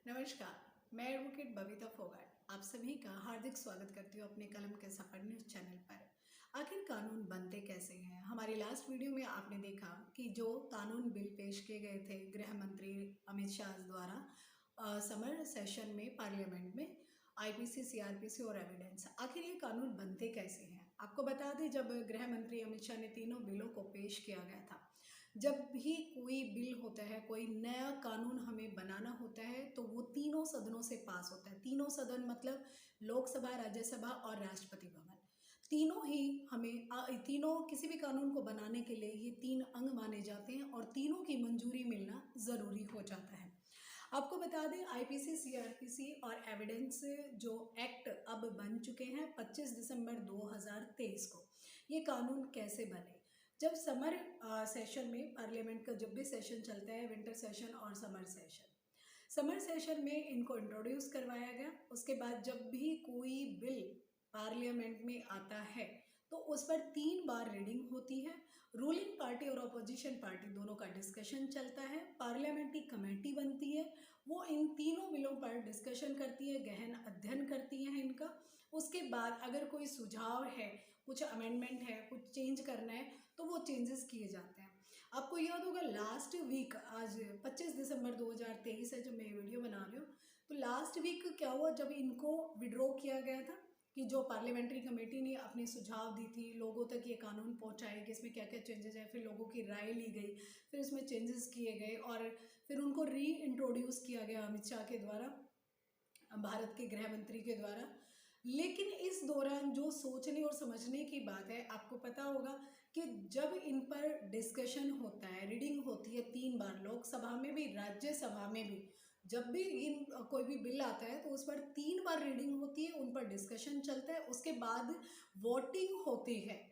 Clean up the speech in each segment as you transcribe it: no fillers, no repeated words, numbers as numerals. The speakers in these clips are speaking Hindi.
नमस्कार, मैं एडवोकेट बबीता फोगाट आप सभी का हार्दिक स्वागत करती हूँ अपने कलम के सफर न्यूज़ चैनल पर। आखिर कानून बनते कैसे हैं? हमारी लास्ट वीडियो में आपने देखा कि जो कानून बिल पेश किए गए थे गृह मंत्री अमित शाह द्वारा समर सेशन में पार्लियामेंट में, आईपीसी, सीआरपीसी और एविडेंस, आखिर ये कानून बनते कैसे हैं? आपको बता दें, जब गृह मंत्री अमित शाह ने तीनों बिलों को पेश किया गया था, जब भी कोई बिल होता है, कोई नया कानून हमें बनाना होता है, तो वो तीनों सदनों से पास होता है। तीनों सदन मतलब लोकसभा, राज्यसभा और राष्ट्रपति भवन। तीनों ही तीनों किसी भी कानून को बनाने के लिए ये तीन अंग माने जाते हैं और तीनों की मंजूरी मिलना ज़रूरी हो जाता है। आपको बता दें, आईपीसी, सीआरपीसी और एविडेंस जो एक्ट अब बन चुके हैं 25 दिसंबर 2023 को। ये कानून कैसे बने? जब समर सेशन में पार्लियामेंट का जब भी सेशन चलता है, विंटर सेशन और समर सेशन में इनको इंट्रोड्यूस करवाया गया। उसके बाद जब भी कोई बिल पार्लियामेंट में आता है तो उस पर 3 बार रीडिंग होती है। रूलिंग पार्टी और अपोजिशन पार्टी दोनों का डिस्कशन चलता है। पार्लियामेंट्री कमेटी बनती है, वो इन तीनों बिलों पर डिस्कशन करती है, गहन अध्ययन करती है इनका। उसके बाद अगर कोई सुझाव है, कुछ अमेंडमेंट है, कुछ चेंज करना है, तो वो चेंजेस किए जाते हैं। आपको याद होगा लास्ट वीक, आज 25 दिसंबर 2023 है जब मैं वीडियो बना रही हूँ, तो लास्ट वीक क्या हुआ, जब इनको विड्रॉ किया गया था कि जो पार्लियामेंट्री कमेटी ने अपने सुझाव दी थी, लोगों तक ये कानून पहुंचाए कि इसमें क्या क्या चेंजेस है, फिर लोगों की राय ली गई, फिर इसमें चेंजेस किए गए और फिर उनको री इंट्रोड्यूस किया गया अमित शाह के द्वारा, भारत के गृह मंत्री के द्वारा। लेकिन इस दौरान जो सोचने और समझने की बात है, आपको पता होगा कि जब इन पर डिस्कशन होता है, रीडिंग होती है 3 बार, लोकसभा में भी, राज्यसभा में भी, जब भी इन कोई भी बिल आता है तो उस पर 3 बार रीडिंग होती है, उन पर डिस्कशन चलता है, उसके बाद वोटिंग होती है।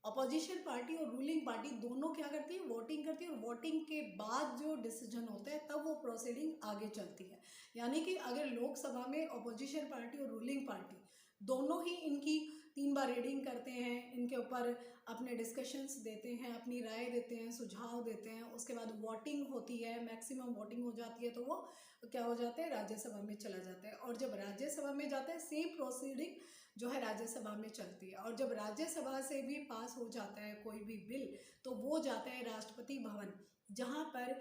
अपोजिशन पार्टी और रूलिंग पार्टी दोनों क्या करती है, वोटिंग करती है, और वोटिंग के बाद जो डिसीजन होता है तब वो प्रोसीडिंग आगे चलती है। यानी कि अगर लोकसभा में अपोजिशन पार्टी और रूलिंग पार्टी दोनों ही इनकी 3 बार रीडिंग करते हैं, इनके ऊपर अपने डिस्कशंस देते हैं, अपनी राय देते हैं, सुझाव देते हैं, उसके बाद वोटिंग होती है, मैक्सिमम वोटिंग हो जाती है, तो वो क्या हो जाता है, राज्यसभा में चला जाता है। और जब राज्यसभा में जाता है, सेम प्रोसीडिंग जो है राज्यसभा में चलती है। और जब राज्यसभा से भी पास हो जाता है कोई भी बिल, तो वो जाता है राष्ट्रपति भवन, जहाँ पर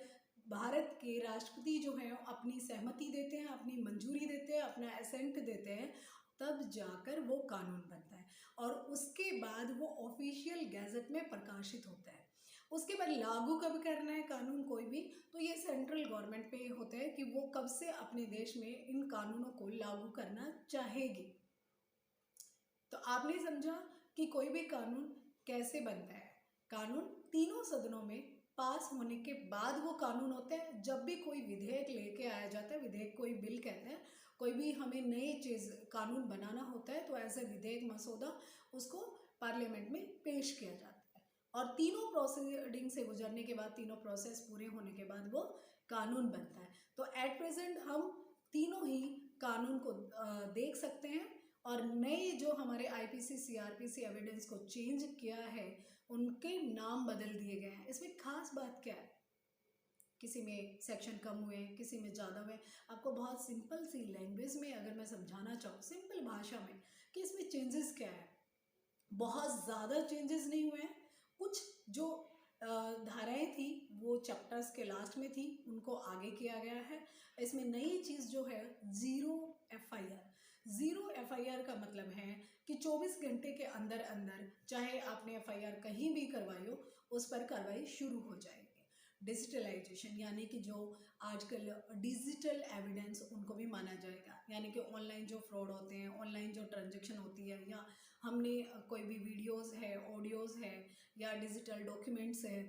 भारत के राष्ट्रपति जो हैं अपनी सहमति देते हैं, अपनी मंजूरी देते हैं, अपना एसेंट देते हैं, तब जाकर वो कानून बनता है और उसके बाद वो ऑफिशियल गैजेट में प्रकाशित होता है। उसके बाद लागू कब करना है कानून कोई भी, तो ये सेंट्रल गवर्नमेंट पे होता है कि वो कब से अपने देश में इन कानूनों को लागू करना चाहेगी। तो आपने समझा कि कोई भी कानून कैसे बनता है। कानून तीनों सदनों में पास होने के बाद वो कानून होता है। जब भी कोई विधेयक लेके आया जाता है, विधेयक कोई बिल कहते हैं, कोई भी हमें नई चीज़ कानून बनाना होता है, तो एज ए विधेयक मसौदा उसको पार्लियामेंट में पेश किया जाता है और तीनों प्रोसीडिंग से गुजरने के बाद, तीनों प्रोसेस पूरे होने के बाद वो कानून बनता है। तो एट प्रेजेंट हम तीनों ही कानून को देख सकते हैं और नए जो हमारे आईपीसी, सीआरपीसी एविडेंस को चेंज किया है, उनके नाम बदल दिए गए हैं। इसमें खास बात क्या है, किसी में सेक्शन कम हुए, किसी में ज़्यादा हुए। आपको बहुत सिंपल सी लैंग्वेज में अगर मैं समझाना चाहूँ, सिंपल भाषा में, कि इसमें चेंजेस क्या है, बहुत ज़्यादा चेंजेस नहीं हुए हैं। कुछ जो धाराएं थी वो चैप्टर्स के लास्ट में थी, उनको आगे किया गया है। इसमें नई चीज़ जो है, ज़ीरो एफआईआर। ज़ीरो एफआईआर का मतलब है कि 24 घंटे के अंदर अंदर, चाहे आपने एफआईआर कहीं भी करवाई हो, उस पर कार्रवाई शुरू हो जाएगी। डिजिटलाइजेशन, यानी कि जो आजकल डिजिटल एविडेंस, उनको भी माना जाएगा। यानी कि ऑनलाइन जो फ्रॉड होते हैं, ऑनलाइन जो ट्रांजैक्शन होती है, या हमने कोई भी वीडियोस है, ऑडियोज़ है, या डिजिटल डॉक्यूमेंट्स है,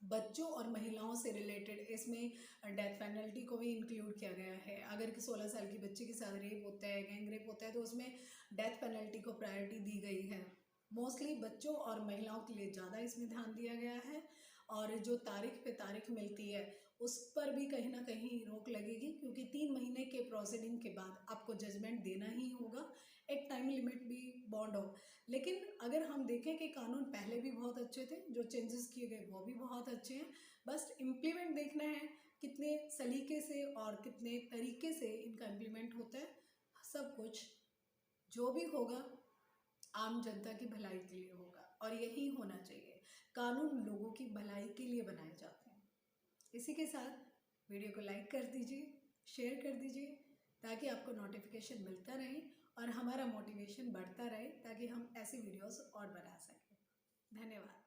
बच्चों और महिलाओं से रिलेटेड, इसमें डेथ पेनल्टी को भी इंक्लूड किया गया है। अगर कि 16 साल की बच्ची के साथ रेप होता है, गैंग रेप होता है, तो उसमें डेथ पेनल्टी को प्रायोरिटी दी गई है। मोस्टली बच्चों और महिलाओं के लिए ज़्यादा इसमें ध्यान दिया गया है। और जो तारीख पे तारीख मिलती है, उस पर भी कहीं ना कहीं रोक लगेगी, क्योंकि 3 महीने के प्रोसीडिंग के बाद आपको जजमेंट देना ही होगा। एक टाइम लिमिट भी बॉन्ड हो। लेकिन अगर हम देखें कि कानून पहले भी बहुत अच्छे थे, जो चेंजेस किए गए वो भी बहुत अच्छे हैं, बस इम्प्लीमेंट देखना है कितने सलीके से और कितने तरीके से इनका इम्प्लीमेंट होता है, सब कुछ जो भी होगा आम जनता की भलाई के लिए होगा और यही होना चाहिए। कानून लोगों की भलाई के लिए बनाए जाते हैं। इसी के साथ वीडियो को लाइक कर दीजिए, शेयर कर दीजिए ताकि आपको नोटिफिकेशन मिलता रहे और हमारा मोटिवेशन बढ़ता रहे ताकि हम ऐसी वीडियोस और बना सकें। धन्यवाद।